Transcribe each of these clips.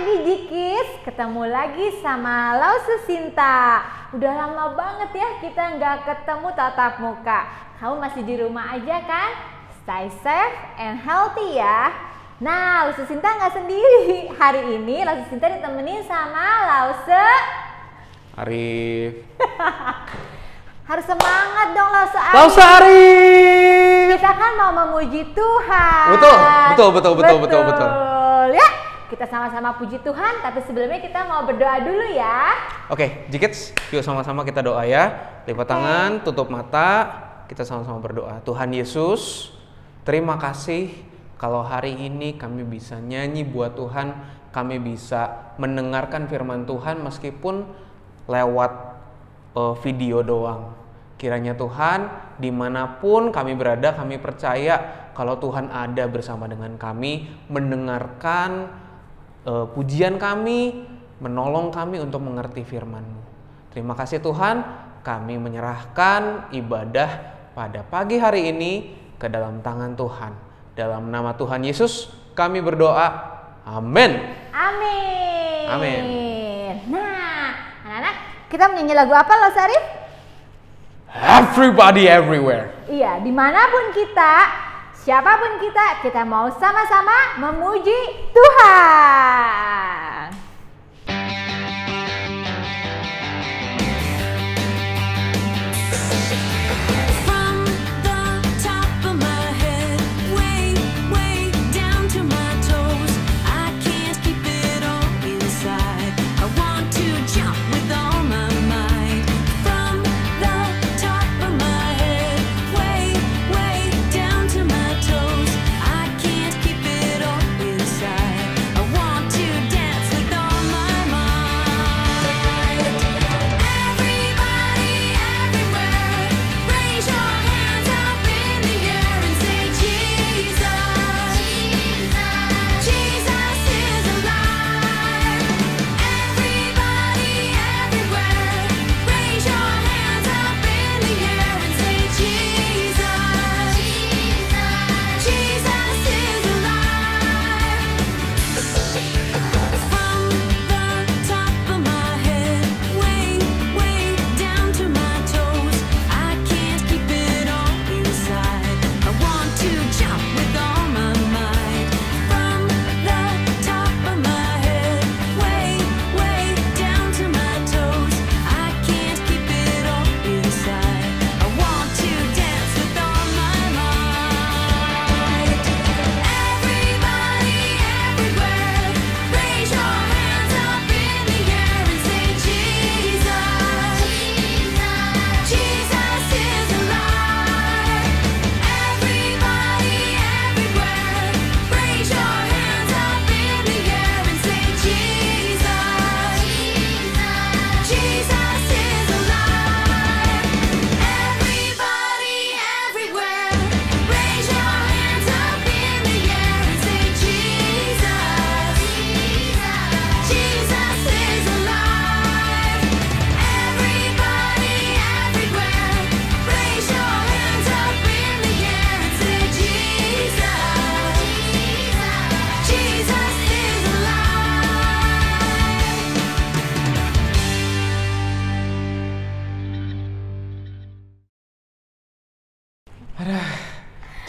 lagi Jikis, ketemu lagi sama Lause Sinta. Udah lama banget ya kita nggak ketemu tatap muka. Kamu masih di rumah aja kan? Stay safe and healthy ya. Nah, Lause Sinta nggak sendiri. Hari ini Lause Sinta ditemenin sama Lause Arif. Harus semangat dong Lause Arif. Lause Arif. Kita kan mau memuji Tuhan. Betul. Ya, kita sama-sama puji Tuhan, tapi sebelumnya kita mau berdoa dulu ya. Oke, Jikits, yuk sama-sama kita doa ya. Lipat tangan, tutup mata, kita sama-sama berdoa. Tuhan Yesus, terima kasih kalau hari ini kami bisa nyanyi buat Tuhan, kami bisa mendengarkan firman Tuhan meskipun lewat video doang. Kiranya Tuhan, dimanapun kami berada, kami percaya kalau Tuhan ada bersama dengan kami, mendengarkan pujian kami, menolong kami untuk mengerti firman-Mu. Terima kasih Tuhan, kami menyerahkan ibadah pada pagi hari ini ke dalam tangan Tuhan. Dalam nama Tuhan Yesus kami berdoa, amin. Amin. Amin. Nah, anak-anak, kita menyanyi lagu apa Lause Arif? Everybody everywhere. Iya, dimanapun kita, siapapun kita mau sama-sama memuji Tuhan.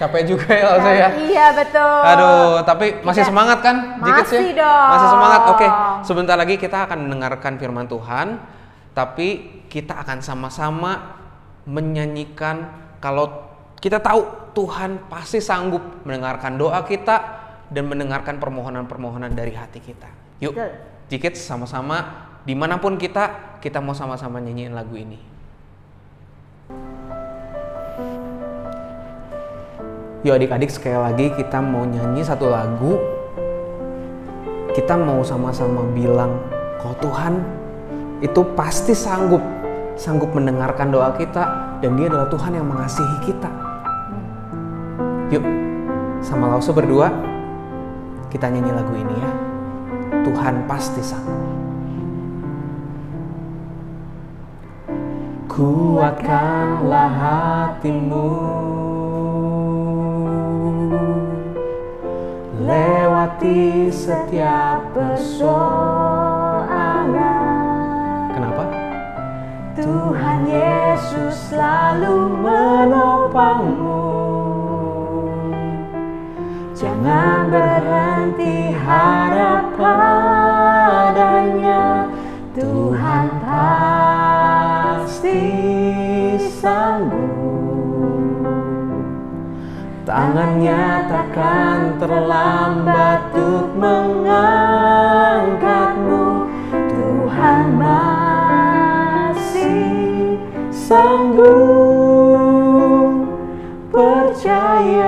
Capek juga ya Lause ya. Iya betul. Aduh, tapi masih semangat kan? Jikits Masih ya? dong. Masih semangat. Oke, sebentar lagi kita akan mendengarkan firman Tuhan, tapi kita akan sama-sama menyanyikan kalau kita tahu Tuhan pasti sanggup mendengarkan doa kita dan mendengarkan permohonan-permohonan dari hati kita. Yuk, Jikits sama-sama dimanapun kita mau sama-sama nyanyiin lagu ini. Yuk adik-adik, sekali lagi kita mau nyanyi satu lagu. Kita mau sama-sama bilang kalau Tuhan itu pasti sanggup mendengarkan doa kita, dan Dia adalah Tuhan yang mengasihi kita. Yuk, sama Lause berdua kita nyanyi lagu ini ya. Tuhan pasti sanggup. Kuatkanlah hatimu lewat hati setiap persoalan. Kenapa? Tuhan Yesus selalu menopangmu. Jangan berhenti harap padanya. Tuhan pasti sanggup. Tangannya takkan terlambat untuk mengangkatmu. Tuhan masih sanggup. Percayalah,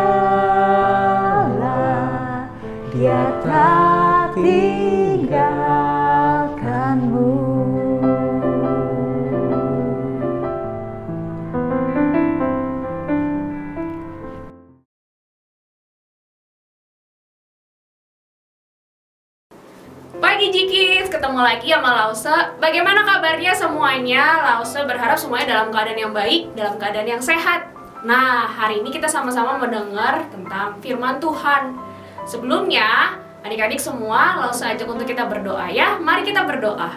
Dia tak tinggalkanmu. Pagi Jikis, ketemu lagi sama Lause. Bagaimana kabarnya semuanya? Lause berharap semuanya dalam keadaan yang baik, dalam keadaan yang sehat. Nah, hari ini kita sama-sama mendengar tentang firman Tuhan. Sebelumnya, adik-adik semua, Lause ajak untuk kita berdoa ya. Mari kita berdoa.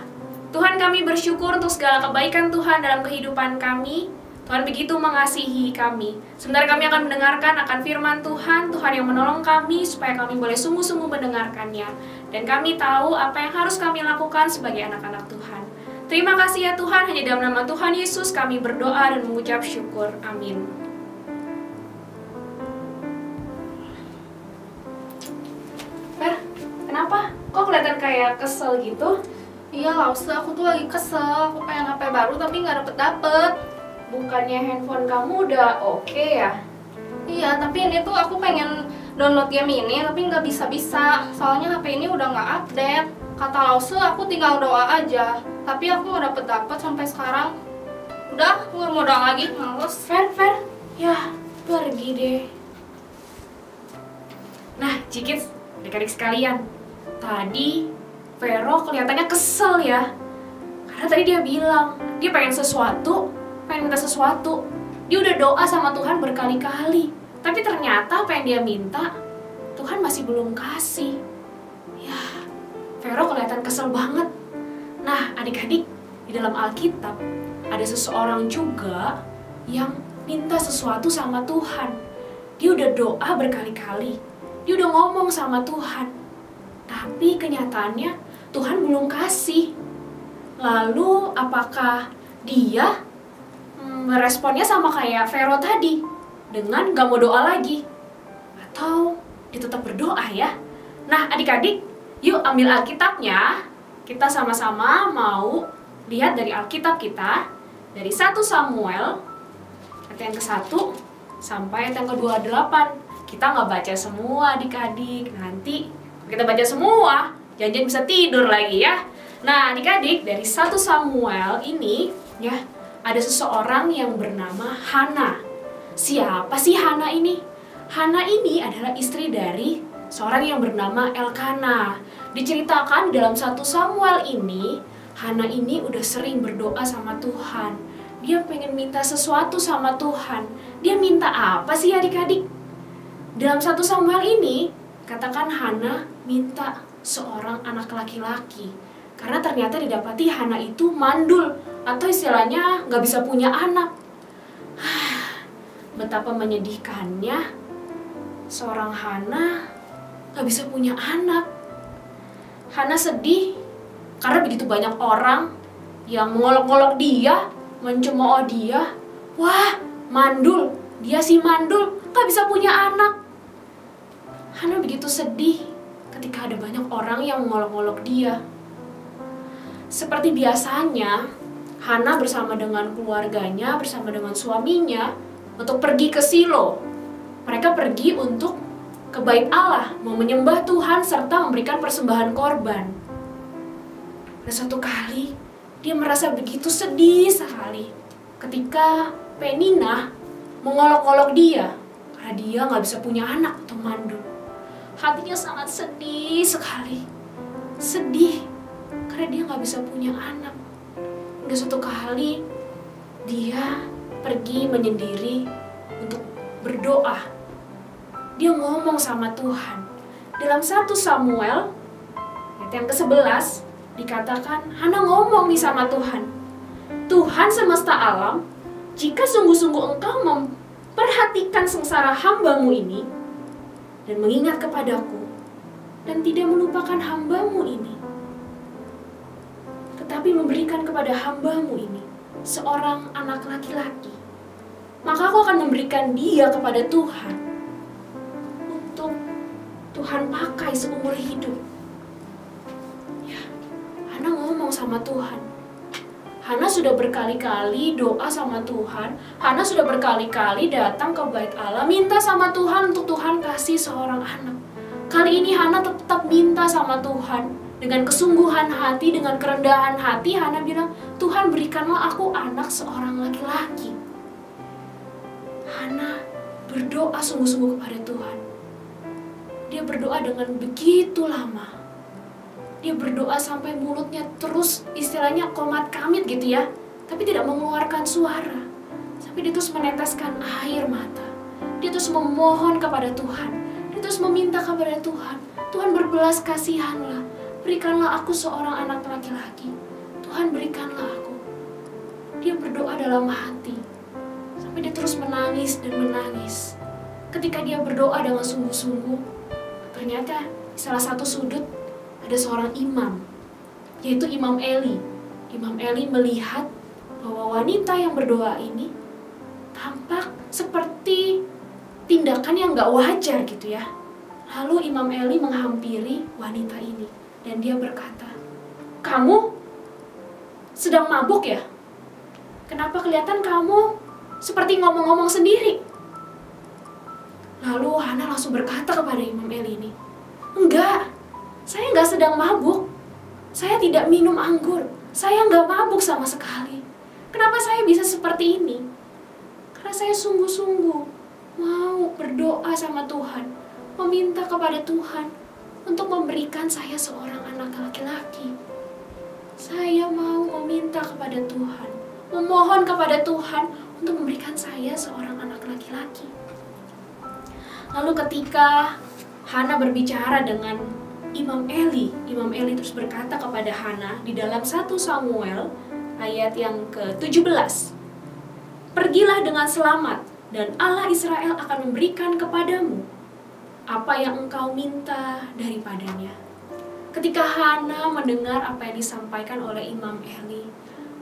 Tuhan, kami bersyukur untuk segala kebaikan Tuhan dalam kehidupan kami. Tuhan begitu mengasihi kami. Sebentar kami akan mendengarkan akan firman Tuhan, Tuhan yang menolong kami supaya kami boleh sungguh-sungguh mendengarkannya. Dan kami tahu apa yang harus kami lakukan sebagai anak-anak Tuhan. Terima kasih ya Tuhan, hanya dalam nama Tuhan Yesus kami berdoa dan mengucap syukur. Amin. Fer, kenapa? Kok kelihatan kayak kesel gitu? Iya Lause, aku tuh lagi kesel. Aku pengen HP baru tapi nggak dapet. Bukannya handphone kamu udah oke ya? Iya, tapi ini tuh aku pengen download game ini tapi nggak bisa. Soalnya HP ini udah nggak update. Kata Lause, aku tinggal doa aja. Tapi aku nggak dapet sampai sekarang. Udah, aku nggak mau doa lagi, males. Fer, ya pergi deh. Nah, Cikits, adik-adik sekalian, tadi Vero kelihatannya kesel ya. Karena tadi dia bilang, dia pengen minta sesuatu. Dia udah doa sama Tuhan berkali-kali. Tapi ternyata apa yang dia minta, Tuhan masih belum kasih. Ya, Vero kelihatan kesel banget. Nah, adik-adik, di dalam Alkitab, ada seseorang juga yang minta sesuatu sama Tuhan. Dia udah doa berkali-kali. Dia udah ngomong sama Tuhan. Tapi kenyataannya, Tuhan belum kasih. Lalu, apakah dia meresponnya sama kayak Vero tadi, dengan gak mau doa lagi? Atau dia tetap berdoa ya? Nah adik-adik, yuk ambil Alkitabnya. Kita sama-sama mau lihat dari Alkitab kita, dari 1 Samuel ayat yang ke-1 sampai ayat yang ke-28. Kita nggak baca semua adik-adik, nanti kita baca semua, jangan bisa tidur lagi ya. Nah adik-adik, dari 1 Samuel ini ya, ada seseorang yang bernama Hana. Siapa sih Hana ini? Hana ini adalah istri dari seorang yang bernama Elkana. Diceritakan dalam 1 Samuel ini, Hana ini udah sering berdoa sama Tuhan. Dia pengen minta sesuatu sama Tuhan. Dia minta apa sih adik-adik? Dalam 1 Samuel ini, katakan Hana minta seorang anak laki-laki. Karena ternyata didapati Hana itu mandul, atau istilahnya nggak bisa punya anak. Betapa menyedihkannya, seorang Hana nggak bisa punya anak. Hana sedih karena begitu banyak orang yang mengolok-olok dia, mencemooh dia. Wah, mandul, dia si mandul, nggak bisa punya anak. Hana begitu sedih ketika ada banyak orang yang mengolok-olok dia. Seperti biasanya, Hana bersama dengan keluarganya, bersama dengan suaminya, untuk pergi ke Silo. Mereka pergi untuk ke Bait Allah, mau menyembah Tuhan serta memberikan persembahan korban. Dan suatu kali, dia merasa begitu sedih sekali ketika Penina mengolok-olok dia, karena dia nggak bisa punya anak atau mandul. Hatinya sangat sedih sekali. Sedih, karena dia nggak bisa punya anak. Hingga suatu kali, dia pergi menyendiri untuk berdoa. Dia ngomong sama Tuhan. Dalam 1 Samuel ayat yang ke-11 dikatakan Hana ngomong nih sama Tuhan. Tuhan semesta alam, jika sungguh-sungguh engkau memperhatikan sengsara hamba-Mu ini dan mengingat kepadaku dan tidak melupakan hamba-Mu ini, tetapi memberikan kepada hamba-Mu ini seorang anak laki-laki, maka aku akan memberikan dia kepada Tuhan untuk Tuhan pakai seumur hidup. Ya, Hana ngomong sama Tuhan. Hana sudah berkali-kali doa sama Tuhan. Hana sudah berkali-kali datang ke bait Allah, minta sama Tuhan untuk Tuhan kasih seorang anak. Kali ini Hana tetap minta sama Tuhan. Dengan kesungguhan hati, dengan kerendahan hati, Hana bilang, Tuhan berikanlah aku anak seorang laki-laki. Hana berdoa sungguh-sungguh kepada Tuhan. Dia berdoa dengan begitu lama. Dia berdoa sampai mulutnya terus istilahnya komat kamit gitu ya, tapi tidak mengeluarkan suara. Sampai dia terus meneteskan air mata. Dia terus memohon kepada Tuhan. Dia terus meminta kepada Tuhan. Tuhan berbelas kasihanlah. Berikanlah aku seorang anak laki-laki. Tuhan berikanlah aku. Dia berdoa dalam hati. Sampai dia terus menangis dan menangis. Ketika dia berdoa dengan sungguh-sungguh, ternyata di salah satu sudut ada seorang imam, yaitu Imam Eli. Imam Eli melihat bahwa wanita yang berdoa ini tampak seperti tindakan yang gak wajar gitu ya. Lalu Imam Eli menghampiri wanita ini dan dia berkata, "Kamu sedang mabuk ya? Kenapa kelihatan kamu seperti ngomong-ngomong sendiri?" Lalu Hana langsung berkata kepada Imam Eli ini, "Enggak, saya nggak sedang mabuk. Saya tidak minum anggur. Saya nggak mabuk sama sekali. Kenapa saya bisa seperti ini? Karena saya sungguh-sungguh mau berdoa sama Tuhan, meminta kepada Tuhan untuk memberikan saya seorang anak laki-laki. Saya mau meminta kepada Tuhan, memohon kepada Tuhan untuk memberikan saya seorang anak laki-laki." Lalu ketika Hana berbicara dengan Imam Eli terus berkata kepada Hana di dalam 1 Samuel ayat yang ke-17, "Pergilah dengan selamat dan Allah Israel akan memberikan kepadamu apa yang engkau minta daripadanya." Ketika Hana mendengar apa yang disampaikan oleh Imam Eli,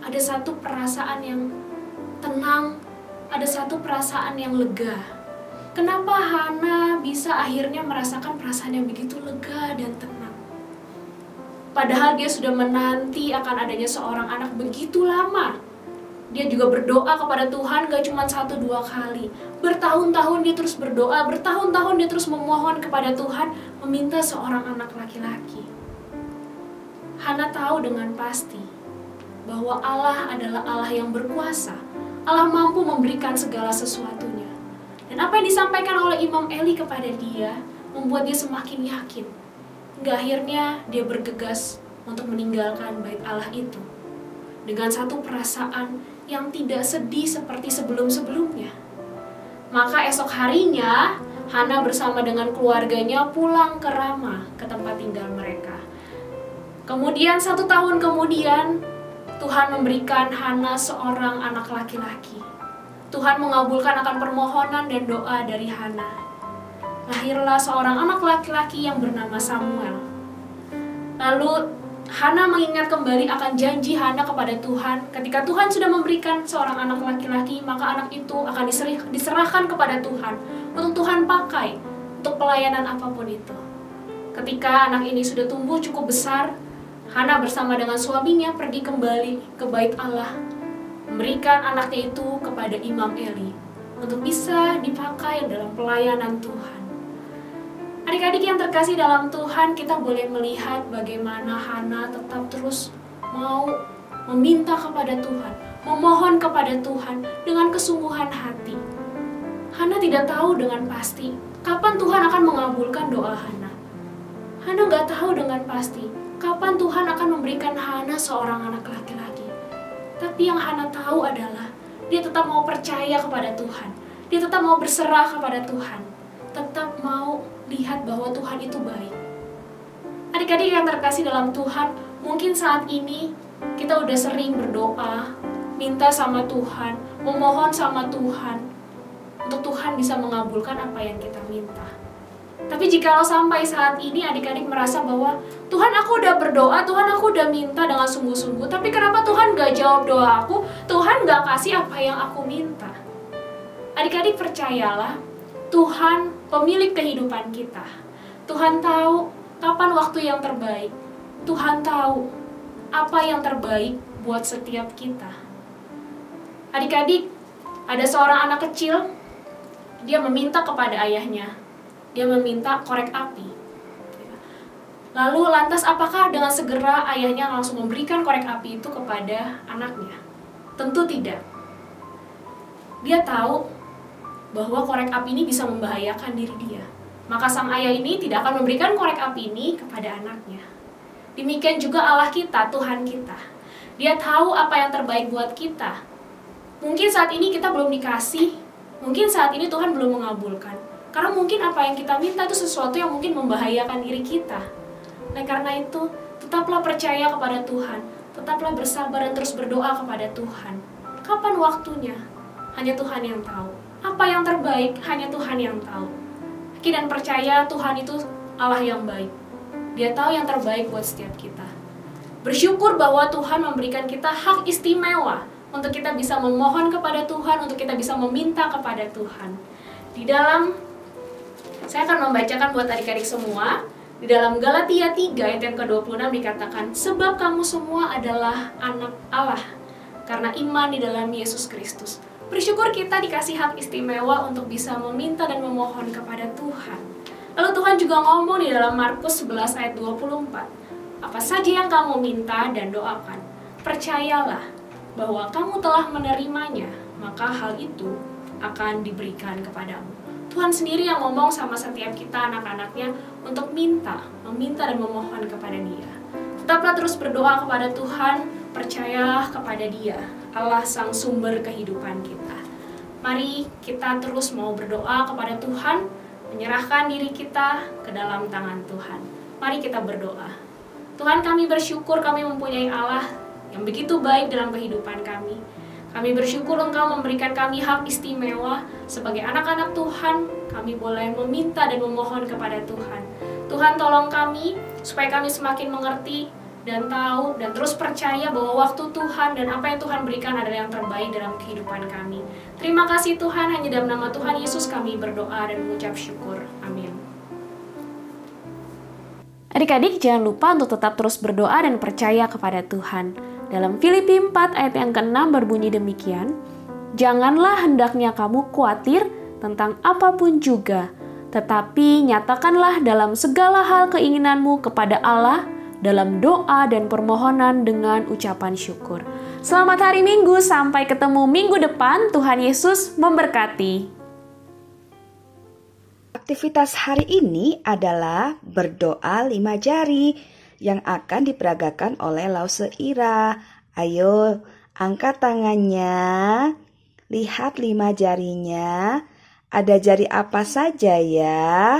ada satu perasaan yang tenang, ada satu perasaan yang lega. Kenapa Hana bisa akhirnya merasakan perasaan yang begitu lega dan tenang? Padahal dia sudah menanti akan adanya seorang anak begitu lama. Dia juga berdoa kepada Tuhan gak cuma 1-2 kali. Bertahun-tahun dia terus berdoa, bertahun-tahun dia terus memohon kepada Tuhan, meminta seorang anak laki-laki. Hana tahu dengan pasti bahwa Allah adalah Allah yang berkuasa. Allah mampu memberikan segala sesuatunya. Dan apa yang disampaikan oleh Imam Eli kepada dia membuat dia semakin yakin. Hingga akhirnya dia bergegas untuk meninggalkan bait Allah itu dengan satu perasaan yang tidak sedih seperti sebelum-sebelumnya. Maka esok harinya Hana bersama dengan keluarganya pulang ke Rama, ke tempat tinggal mereka. Kemudian 1 tahun kemudian Tuhan memberikan Hana seorang anak laki-laki. Tuhan mengabulkan akan permohonan dan doa dari Hana. Lahirlah seorang anak laki-laki yang bernama Samuel. Lalu Hana mengingat kembali akan janji Hana kepada Tuhan. Ketika Tuhan sudah memberikan seorang anak laki-laki, maka anak itu akan diserahkan kepada Tuhan untuk Tuhan pakai untuk pelayanan apapun itu. Ketika anak ini sudah tumbuh cukup besar, Hana bersama dengan suaminya pergi kembali ke bait Allah, memberikan anaknya itu kepada Imam Eli untuk bisa dipakai dalam pelayanan Tuhan. Adik-adik yang terkasih dalam Tuhan, kita boleh melihat bagaimana Hana tetap terus mau meminta kepada Tuhan, memohon kepada Tuhan dengan kesungguhan hati. Hana tidak tahu dengan pasti kapan Tuhan akan mengabulkan doa Hana. Hana nggak tahu dengan pasti kapan Tuhan akan memberikan Hana seorang anak laki-laki. Tapi yang Hana tahu adalah dia tetap mau percaya kepada Tuhan. Dia tetap mau berserah kepada Tuhan. Tetap mau lihat bahwa Tuhan itu baik. Adik-adik yang terkasih dalam Tuhan, mungkin saat ini kita udah sering berdoa, minta sama Tuhan, memohon sama Tuhan, untuk Tuhan bisa mengabulkan apa yang kita minta. Tapi jikalau sampai saat ini adik-adik merasa bahwa Tuhan, aku udah berdoa, Tuhan, aku udah minta dengan sungguh-sungguh, tapi kenapa Tuhan gak jawab doa aku, Tuhan gak kasih apa yang aku minta. Adik-adik percayalah, Tuhan pemilik kehidupan kita. Tuhan tahu kapan waktu yang terbaik. Tuhan tahu apa yang terbaik buat setiap kita. Adik-adik, ada seorang anak kecil, dia meminta kepada ayahnya. Dia meminta korek api. Lalu lantas apakah dengan segera ayahnya langsung memberikan korek api itu kepada anaknya? Tentu tidak. Dia tahu bahwa korek api ini bisa membahayakan diri dia. Maka sang ayah ini tidak akan memberikan korek api ini kepada anaknya. Demikian juga Allah kita, Tuhan kita. Dia tahu apa yang terbaik buat kita. Mungkin saat ini kita belum dikasih, mungkin saat ini Tuhan belum mengabulkan. Karena mungkin apa yang kita minta itu sesuatu yang mungkin membahayakan diri kita. Nah, karena itu, tetaplah percaya kepada Tuhan. Tetaplah bersabar dan terus berdoa kepada Tuhan. Kapan waktunya? Hanya Tuhan yang tahu. Apa yang terbaik? Hanya Tuhan yang tahu. Yakin dan percaya Tuhan itu Allah yang baik. Dia tahu yang terbaik buat setiap kita. Bersyukur bahwa Tuhan memberikan kita hak istimewa untuk kita bisa memohon kepada Tuhan, untuk kita bisa meminta kepada Tuhan. Saya akan membacakan buat adik-adik semua. Di dalam Galatia 3 ayat yang ke-26 dikatakan, sebab kamu semua adalah anak Allah karena iman di dalam Yesus Kristus. Bersyukur kita dikasih hak istimewa untuk bisa meminta dan memohon kepada Tuhan. Lalu Tuhan juga ngomong di dalam Markus 11 ayat 24, apa saja yang kamu minta dan doakan, percayalah bahwa kamu telah menerimanya, maka hal itu akan diberikan kepadamu. Tuhan sendiri yang ngomong sama setiap kita anak-anaknya untuk meminta dan memohon kepada Dia. Tetaplah terus berdoa kepada Tuhan, percayalah kepada Dia, Allah sang sumber kehidupan kita. Mari kita terus mau berdoa kepada Tuhan, menyerahkan diri kita ke dalam tangan Tuhan. Mari kita berdoa. Tuhan, kami bersyukur kami mempunyai Allah yang begitu baik dalam kehidupan kami. Kami bersyukur Engkau memberikan kami hak istimewa sebagai anak-anak Tuhan. Kami boleh meminta dan memohon kepada Tuhan. Tuhan, tolong kami supaya kami semakin mengerti dan tahu dan terus percaya bahwa waktu Tuhan dan apa yang Tuhan berikan adalah yang terbaik dalam kehidupan kami. Terima kasih Tuhan, hanya dalam nama Tuhan Yesus kami berdoa dan mengucap syukur. Amin. Adik-adik jangan lupa untuk tetap terus berdoa dan percaya kepada Tuhan. Dalam Filipi 4 ayat yang ke-6 berbunyi demikian, janganlah hendaknya kamu khawatir tentang apapun juga, tetapi nyatakanlah dalam segala hal keinginanmu kepada Allah dalam doa dan permohonan dengan ucapan syukur. Selamat hari Minggu, sampai ketemu minggu depan. Tuhan Yesus memberkati. Aktivitas hari ini adalah berdoa 5 jari yang akan diperagakan oleh Lause Ira. Ayo, angkat tangannya. Lihat 5 jarinya. Ada jari apa saja ya?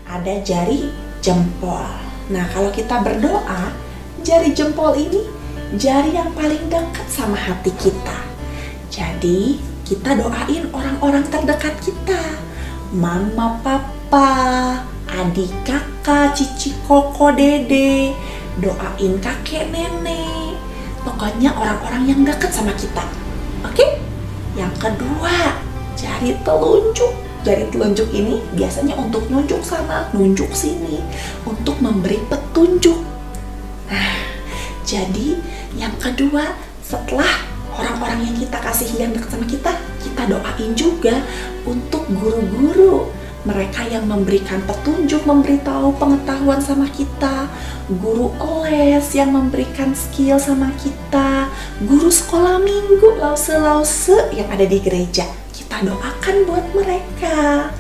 Ada jari jempol. Nah, kalau kita berdoa, jari jempol ini jari yang paling dekat sama hati kita. Jadi, kita doain orang-orang terdekat kita. Mama, papa, adik, kakak, cici, koko, dede. Doain kakek, nenek. Pokoknya orang-orang yang dekat sama kita. Oke? Yang kedua, jari telunjuk. Jari telunjuk ini biasanya untuk nunjuk sana, nunjuk sini, untuk memberi petunjuk. Nah, jadi yang kedua, setelah orang-orang yang kita kasih yang dekat sama kita doain juga untuk guru-guru. Mereka yang memberikan petunjuk, memberitahu pengetahuan sama kita, guru les yang memberikan skill sama kita, guru sekolah minggu, lause-lause yang ada di gereja. Kita doakan buat mereka.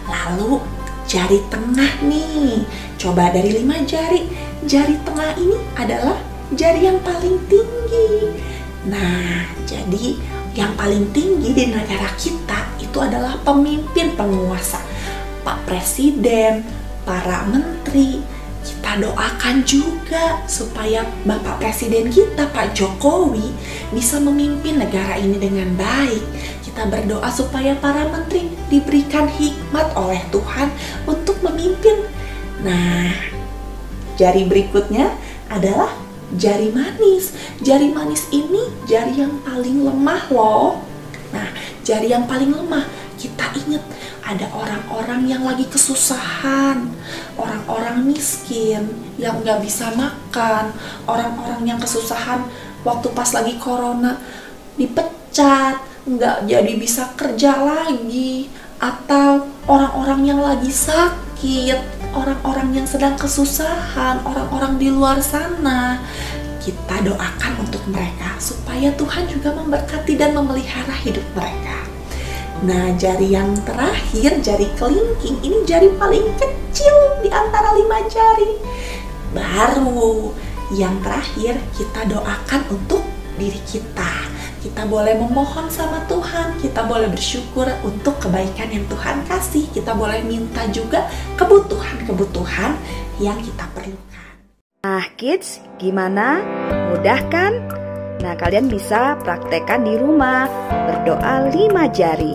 Lalu jari tengah nih, coba dari 5 jari, jari tengah ini adalah jari yang paling tinggi. Nah, jadi yang paling tinggi di negara kita itu adalah pemimpin penguasa. Bapak Presiden, para menteri. Kita doakan juga supaya Bapak Presiden kita, Pak Jokowi, bisa memimpin negara ini dengan baik. Kita berdoa supaya para menteri diberikan hikmat oleh Tuhan untuk memimpin. Nah, jari berikutnya adalah jari manis. Jari manis ini jari yang paling lemah loh. Nah, jari yang paling lemah, kita ingat ada orang-orang yang lagi kesusahan, orang-orang miskin yang nggak bisa makan, orang-orang yang kesusahan waktu pas lagi corona dipecat, nggak jadi bisa kerja lagi, atau orang-orang yang lagi sakit, orang-orang yang sedang kesusahan, orang-orang di luar sana. Kita doakan untuk mereka supaya Tuhan juga memberkati dan memelihara hidup mereka. Nah, jari yang terakhir, jari kelingking, ini jari paling kecil di antara 5 jari. Baru yang terakhir kita doakan untuk diri kita. Kita boleh memohon sama Tuhan, kita boleh bersyukur untuk kebaikan yang Tuhan kasih. Kita boleh minta juga kebutuhan-kebutuhan yang kita perlukan. Nah, kids, gimana? Mudah kan? Nah, kalian bisa praktekkan di rumah, berdoa 5 jari.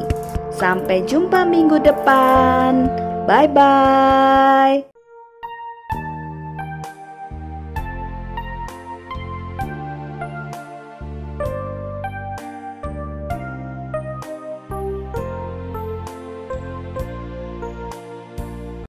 Sampai jumpa minggu depan. Bye-bye.